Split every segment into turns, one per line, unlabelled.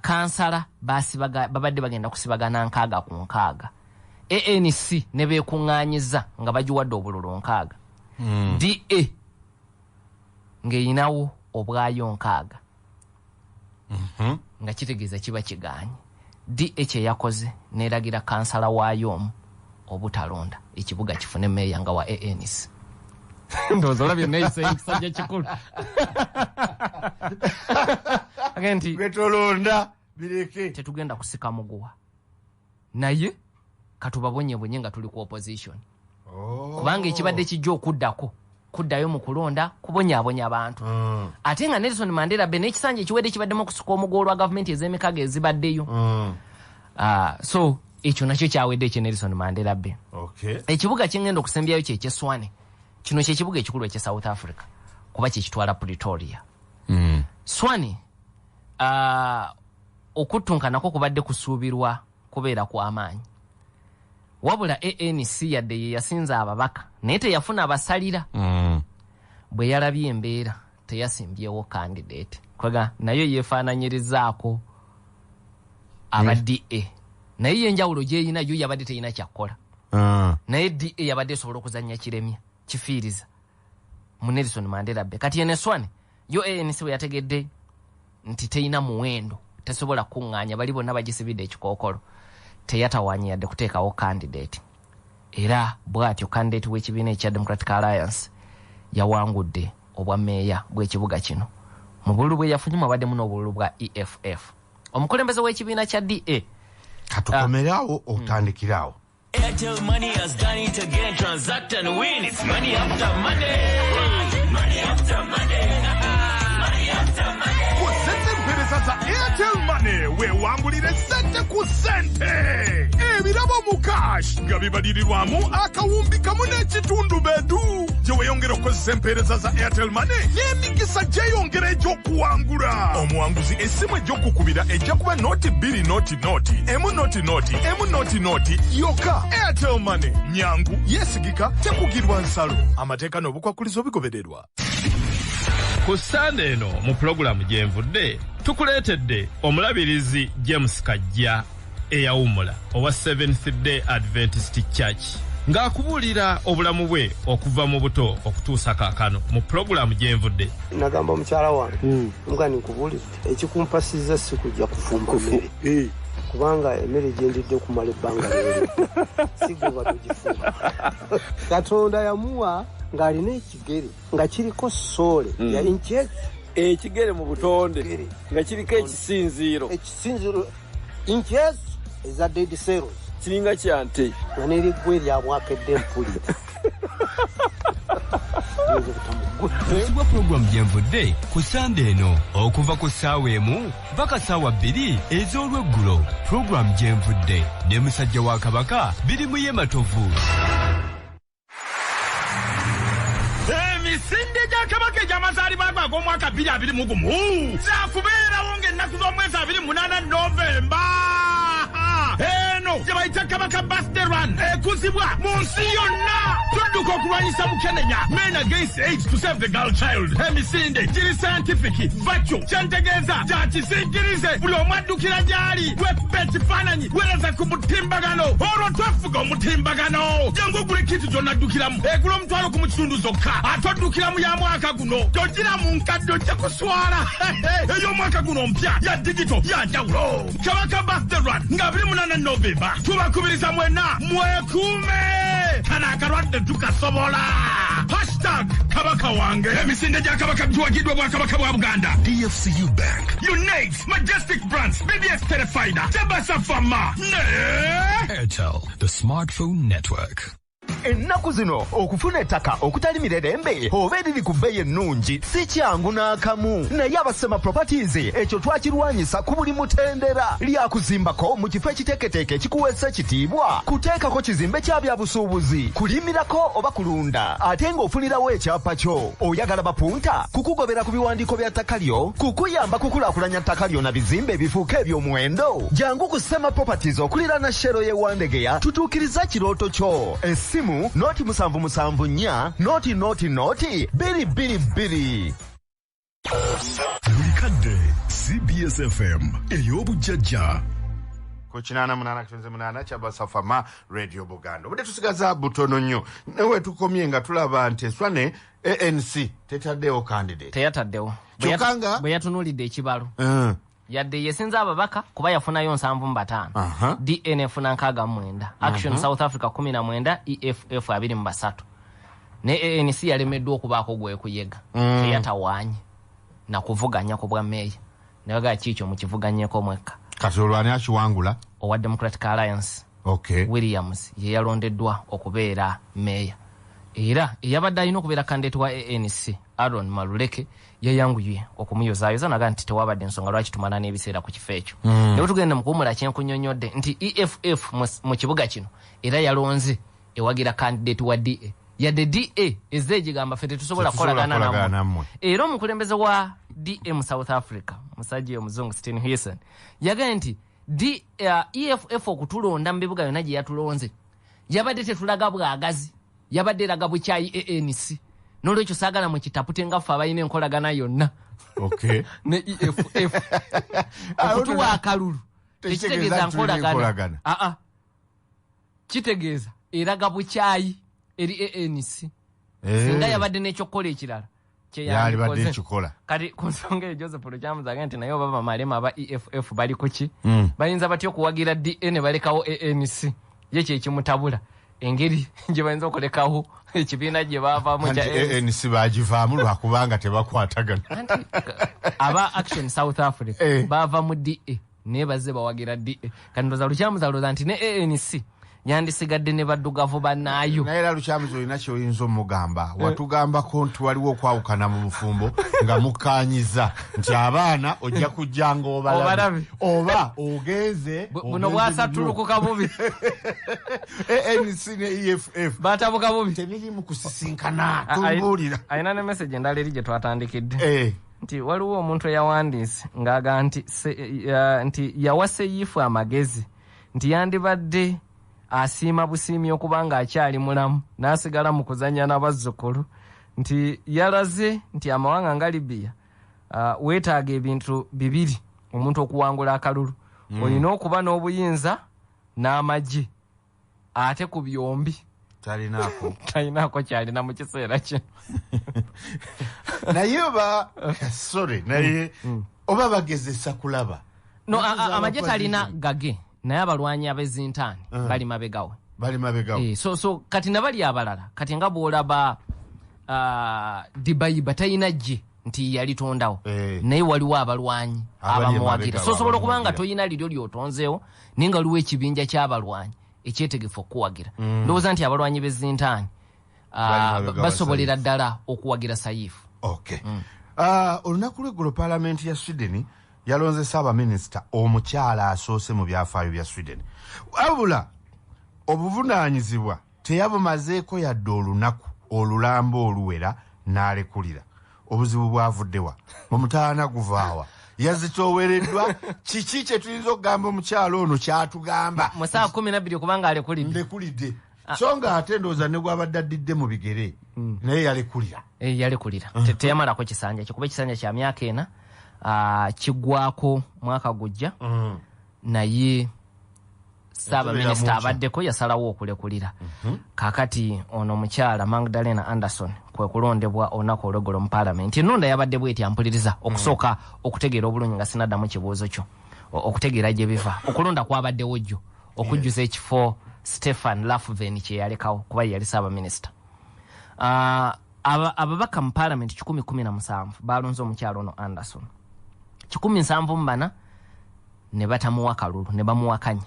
kansala babadde bagenda kusibagana nkaaga ku nkaaga. ANC ne beekuŋŋaanyiza nga bagiwadde obululu nkaaga. DA ng'erinawo obwayo nkaaga. Nga kitegeeza kiba kigaanye. DA kye yakoze n'eragira kansala waayo omu obutalonda ekibuga kifune meeya nga wa ANC. Ndowooza olabye neeyisa ekisajja kikulu. Agenti
betolonda bireke
tetugenda kusika muguwa naye katubabonyebonye nga tuli ku opposition. Kubanga ekibadde kijja okuddako kuddayo mu kulonda kubonyaabonya abantu. Ate nga Nelson Mandela Bay n'ekisanja ekiwedde kibaddemu okusuka omugogo lwa gavumenti ez'emikaga ezibaddeyo. So ekyo nakyo kyawedde ekye Nelson Mandela Bay. Ekibuga kyengenda okusembyayo kyekye Swane. Kino ky'ekibuga ekikulu ekye South Africa kuba kyekitwala Pretoria. Swane okuttunkanako kubadde kusuubirwa kubeera kw'amaanyi. Wabula ANC yadde ye yasinza ababaka naye teyafuna abasalira. Bwe yalabye embeera teyasimbyewo candidate. Kwega nayo yeefaananyirizaako aba DA. Naye yenjawulo gyeyina yo yabadde teyina kyakkola. Naye DA yabadde esobola okuzannya kiremya kifiiriza mu Nelson Mandela Bay. Kati ene Swane yo ANC bwe yategedde nti teyina muwendo tesobola kuŋŋaanya bali bonna bagisibidde ekikookolo teyatawaanya yadde kuteekawo candidate. Era bw'atyo candidate w'ekibiina ekya Democratic Alliance yawangudde obwa meeya bw'ekibuga kino. Mu bululu bwe yafunye mwabaddemu n'obululu bwa EFF. Omukulembeze w'ekibiina kya DA
katukomeraawo otandikiraawo.
Airtel Money has done it again. Transact and win. It's money after money. Money after money. Money after money.
Sasa Airtel Money wewangulire sente ku sente. Ebirabo mu cash nga bibalirirwamu akawumbi kamu n'ekitundu bedu. Gye weeyongera okukozesa empeereza za Airtel Money n'emikisa gyeyongera egy'okuwangula. Omuwanguzi essimu egy'okukubira ejja kuba noti 2 noti emu noti yokka. Airtel Money nyangu yeesigika tekugirwa nsalo. Amateeka n'obukwakulizo bigobererwa.
Ku Sunday eno mu pulogulaamu gyenvudde tukuleetedde omulabirizi James Kajja eyawumula owa Seventh Day Adventist Church ng'akubuulira obulamu bwe okuva mu buto okutuusa kaakano mu pulogulaamu gyenvudde.
Nagamba omukyala wange nga ninkubuulira ekikumpasizza si kujja kufumba mmere kubanga emmere gyendidde okumala ebbanga leero sigwe batugifumba. Katonda yamuwa ng'alina ekigere nga kiriko soole ya inches
ekigere mu butonde nga kiriko ekisinziiro
inches eza dead cells
kiringa kyante
nga n'eriggwa eryamwakedde empulira.
Ekigwa program gyenvudde ku Sunday eno okuva ku ssaawa emu mpaka ssaawa 2 ez'olweggulo. Program gyenvudde ne musajja wa Kabaka biri mu Yematovu.
Emisinde gya Kabaka egy'amazaalibwa ag'omwaka 2020 zaakubeerawo ng'ennaku z'omwezi 28 Novemba. Eno gye bayita Kabaka Birthday Run ekuzibwa mu nsi yonna. Tudduka okulwanyisa Mukenenya Men Against AIDS to Save the Girl Child. Emisinde giri scientific virtual kyentegeeza gya kisiikirize buli omu addukira gy'ali wekuba ekifaananyi weereza ku mutimbagano olwo twafuga omutimbagano. Jangu ogule kintu gy'onaddukiramu egula omutwalo ku mu kitundu zokka ate oddukiramu ya mwaka guno togira mu nkadde ojja kuswala. Ey'omwaka guno mpya ya digito ya njawulo. Kabaka Birthday Run nga 28 Novemba tubakubiriza mwenna mwekuume kana akalwadde tukasobola. #Kabaka wange. Emisinde gya Kabaka bituwagiddwa Bwakabaka bwa Buganda, DFCU Bank, Unite, Majestic Brands, BBS Telefinder, Tabasa Pharma ne
Airtel, the smartphone network.
Ennaku zino okufuna ettaka okutali mirerembe oba eriri ku bbeeyi ennungi si kyangu n'akamu. Naye abasema properties ekyo twakirwanyisa ku buli mutendera. Lyakuzimbako mu kifo ekiteeketeeke ekikuweesa ekitiibwa, kuteekako kizimbe kya byabusuubuzi, kulimirako oba kulunda ate ng'ofunirawo ekyapa kyo. Oyagala bapunta kukugobera ku biwandiiko bya ttaka lyo, kukuyamba kukulaakulanya ttaka lyo na bizimbe ebifuuka eby'omuwendo. Jangu ku Sema Properties okulira na Shero ye Wandegeya tutuukiriza kirooto kyo. Essimu noti 774 noti 222.
Buli kadde
CBS FM ey'obujjajja
ku 88 Kyabasafama Radio Buganda. Obudde tusigaza butono nnyo newe tukomye nga tulaba nti eswane ANC tetaddewo candidate.
Teyataddewo. Bwe yatunulidde ekibalo. Yadde yesinza ababaka kuba yafunayo 75. DNF na 69. Action South Africa 19. EFF 23. Ne ANC yalemeddwa okubaako gwe kuyega. Teyatawaanye na kuvuganya ku bwa meya. Naga kicho mu kivuganyeko mweka.
Kati olwani akiwangula
owa Democratic Alliance. Williams ye yalondeddwa okubeera meya. Era eyabadde alina okubeera candidate wa ANC Aaron Maluleke yayanguye okumuyozaayoza naga nti tewabadde ensonga lwaki tumana n'ebiseera ku kifo ekyo. Naye tugenda mu kuwumula kyenkunyonyodde nti EFF mu kibuga kino era yalonze ewagira candidate wa DA. Yadde DA ezegigamba fete tusobola kolagana namwe. Era omukulembeze wa DM South Africa musajja omuzungu Stephen Hilson yagamba nti EFF okutulonda mu bibuga byonna gye yatulonze yabadde tetulaga bwagazi yabadde raga bukyayi ANC n'olwekyo saagala mu kitapute nga ffe abalina enkolagana yonna ne EFF okutuwa akalulu tekitegeeza nkolagana kitegeeza eraga bukyayi eri ANC singa yabadde n'ekyokukola ekirala
yali badde ekikola
kati ku nsonga Joseph Lukyamza agamba nti naye baba malema aba EFF bali kuki bayinza batyo okuwagira DN balekawo ANC ye kyekimutabula engeri gye bayinza okulekawo ekibiina gye baavaamu kya
ANC bagivaamu lwakubanga tebakwatagana
aba Action South Africa baava mu DA naye bazze bawagira DA kati ndoza Lukyamza alooza nti ne ANC yandisigadde ne baddugavu bannaayo.
Naye era Lukyamza olina ky'oyinza omugamba watugambako nti waliwo okwawukana mu mufumbo nga mukaanyiza nti abaana ojja kujjanga obalabe oba ogenze
buno bwasatulukuka bubi
ANC ne EFF
batabuka bubi
tebiri mu kusisinkana tumbuulira.
Ayina ne message endala eri gye twatandikidde nti waliwo omuntu eyawandiise ng'aga nti yawase yifu amagezi nti yandibadde asiima busiimi okubanga akyali mulamu n'asigala mu kuzannya n'abazzukulu nti yalaze nti amawanga nga Libya weetaaga ebintu bibiri omuntu okuwangula akalulu olina okuba n'obuyinza n'amagye ate ku byombi talinaako kyalina mu kiseera kye
naye oba bagezesa kulaba
no amagye talina gage naye abalwanyi abezintaani bali mabegawe so kati nabali abalala kati nga bw'olaba Dibayiba talina gye nti yalitondawo naye waliwo abalwanyi abamuwagira so osobola okubanga toyina liryo lyotonzeewo naye nga waliwo ekibinja ky'abalwanyi ekyetegefu okuwagira ndowooza nti abalwanyi bezintaani basobolera ddala okuwagira Sayifu.
Olunaku lw'eggulo Paalamenti ya Sweden yalonze Ssaabaminisita omukyala asoose mu byafaayo bya Sweden. Wabula obuvunaanyizibwa teyabumazeeko yadde olunaku olulambo oluwera n'alekulira. Obuzibu bwavuddewa omutaana guvaawa yazitoowereddwa kiki kye tuyinza okugamba omukyala ono kyatugamba
mu saa 12 kubanga
alekulidde so nga ate ndowooza ne gwabadde addidde mu bigere naye yalekulira teyamalako kisanja kikuba ekisanja kya myaka ena kiggwako mwaka gujja naye Ssaabaminisita abaddeko yasalawo okulekulira. Kakati ono omukyala Magdalena Anderson kwe kulondebwa olunaku olw'eggulo mu Paalamenti. Ennonda yabadde bw'eti ampuliriza okusooka okutegeera obulungi nga sinaddamu kibuuzo kyo okutegeera gye biva okulonda kwabaddewo jjo okujjuza ekifo Stephen Lafven kye yalekawo kuba yali Ssaabaminisita. Ababaka mu Paalamenti 117 balonze omukyala ono Anderson. 174 ne batamuwa kalulu ne bamuwakanya.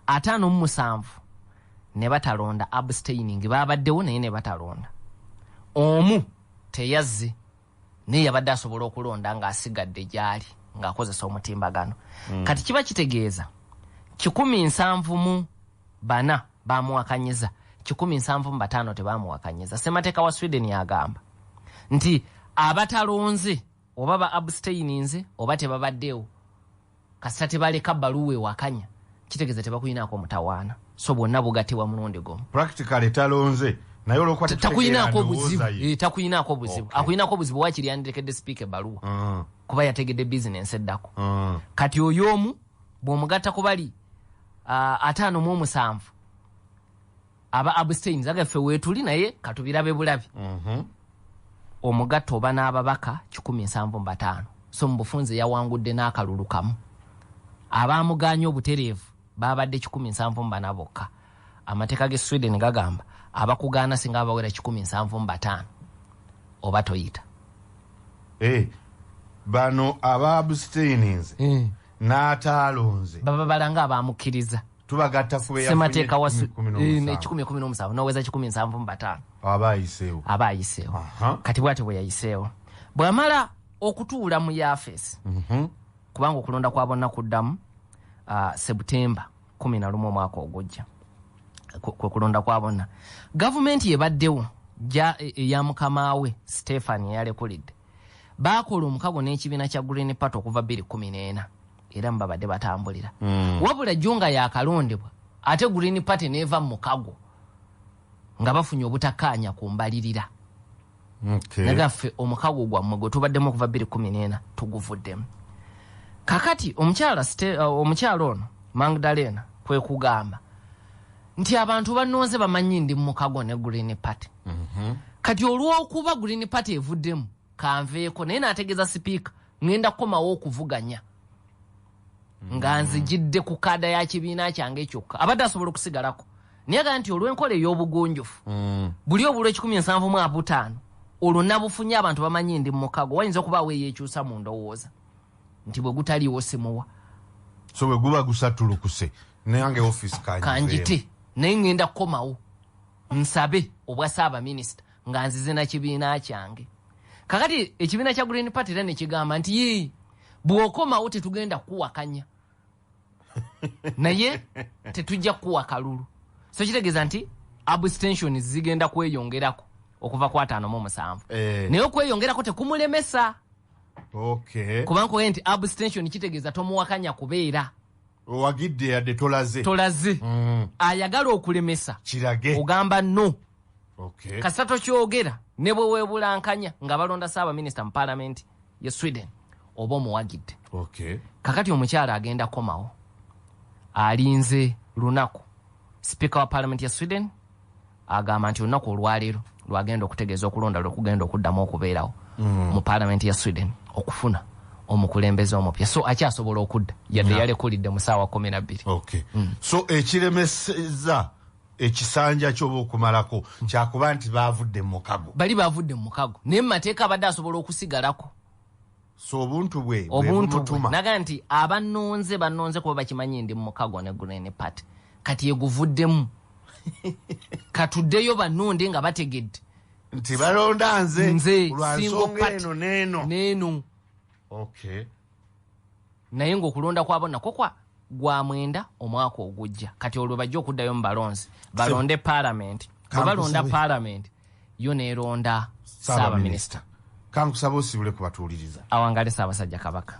57 ne batalonda abstaining babaddewo naye ne batalonda. Omu teyazze naye yabadde asobola okulonda ng'asigadde gyali ng'akozesa omutimbagano. Kati kiba kitegeeza 174 bamuwakanyiza 175 tebamuwakanyiza. Ssemateeka wa Sweden yagamba nti abatalonze oba ba abstaininze oba tebabaddewo kasita tebaleka bbaluwa ewakanya kitegeeza tebakuyinaako mutawaana so bonna bugatibwa mulundi gumu. Practically talonze naye olwokuba
takuyinaako buzibu takuyinaako buzibu akuyinaako buzibu wakiri yandirekedde sipiika ebbaluwa kuba yategedde bizinensi eddako kati oyo omu bw'omugatta ku bali 57 aba abstains agaffe weetuli naye katubirabe bulabi omugatta oba n'ababaka 175 so mu bufunze yawangudde n'akalulu kamu abaamuganya obutereevu babadde 174 bokka amateeka ge Sweden gagamba abakugaana singa abawera 175 oba toyita
bano aba abstains n'ataalonze
baba balanga abamukkiriza
tubagatta kubeya
semateeka wa 1017 noweza 175 abayiseewo kati bw'ati bwe yayiseewo bw'amala okutuula mu yafeesi kubanga okulonda kwa bonna kuddamu Septemba 11 omwaka ogujja kwe kulonda kwa bonna gavumenti yebaddewo eya mukama we Stefan eyalekulidde baakola omukago n'ekibiina kya Green Party okuva 2014 era mbabadde batambulira wabula jjo nga yakalondebwa ate Green Party neeva mu mukago nga bafunye obutakkaanya ku mbalirira nagaffe omukago gwammwe gwe tubaddemu okuva 2014 tuguvuddemu kakati omukyala ono Magdalena kwe kugamba nti abantu bannonze bamanyi ndi mu mukago ne Green Party kati olw'okuba Green Party evuddemu kanveeko naye n'ategeeza sipiika ngenda kukomawo okuvuganya nga nzijidde ku kaada ya kibiina kyange kyokka abadde asobola okusigalako naye agamba nti olw'enkola ey'obugonjofu buli obulwa 175 olwo nabufunye abantu bamanyi ndi mu mukago wayinza okubaawo eyeekyusa mu ndowooza nti bwe gutaliiwo simuwa
so bwe guba gusatulukuse nange office
kanjite naye ngenda kukomawo nsabe obwa Ssaabaminisita nga nzize na kibiina kyange kakati ekibiina kya Green Party era ne kigamba nti bw'okomawo tetugenda kuwakanya naye tetujja kuwa kalulu so kitegeeza nti abstention zigenda kweyongerako okuva ku 57 naye okweyongerako tekumulemesa kubanga nti abstention kitegeeza tomuwakanya kubeera
owagidde yadde tolaze ayagala okulemesa kirage
ogamba no kasita tokyogera ne bwe weebulankanya nga balonda Ssaabaminisita mu Paalamenti ye Sweden oba omuwagidde kakati omukyala agenda komawo alinze lunaku sipiika wa Paalamenti ya Sweden agamba nti olunaku olwaleero lwagenda okutegeeza okulonda lwekugenda okuddamu okubeerawo mu Paalamenti ya Sweden okufuna omukulembeze omupya so akyasobola okudda yadde yalekulidde mu ssaawa 12
so ekiremeseza ekisanja ky'oba okumalako kyakuba nti baavudde mu mukago
bali baavudde mu mukago naye mu mateeka abadde asobola okusigalako
so obuntu bwe
naga nti bannonze kuba bakimanyi ndi mu mukago ne Green Party kati yeguvuddemu katuddeyo bannonde nga bategedde
nti balonda nze
lwansonga
eno
neeno naye ng'okulonda kwabo nako gwa 9 omwaka ogujja kati olwo bajja okuddayo mu balonzi balonde Paalamenti bwe balonda Paalamenti yo neeronda Ssaabaminisita
kankusaba osibule kubatuuliriza
awangale Ssaabasajja Kabaka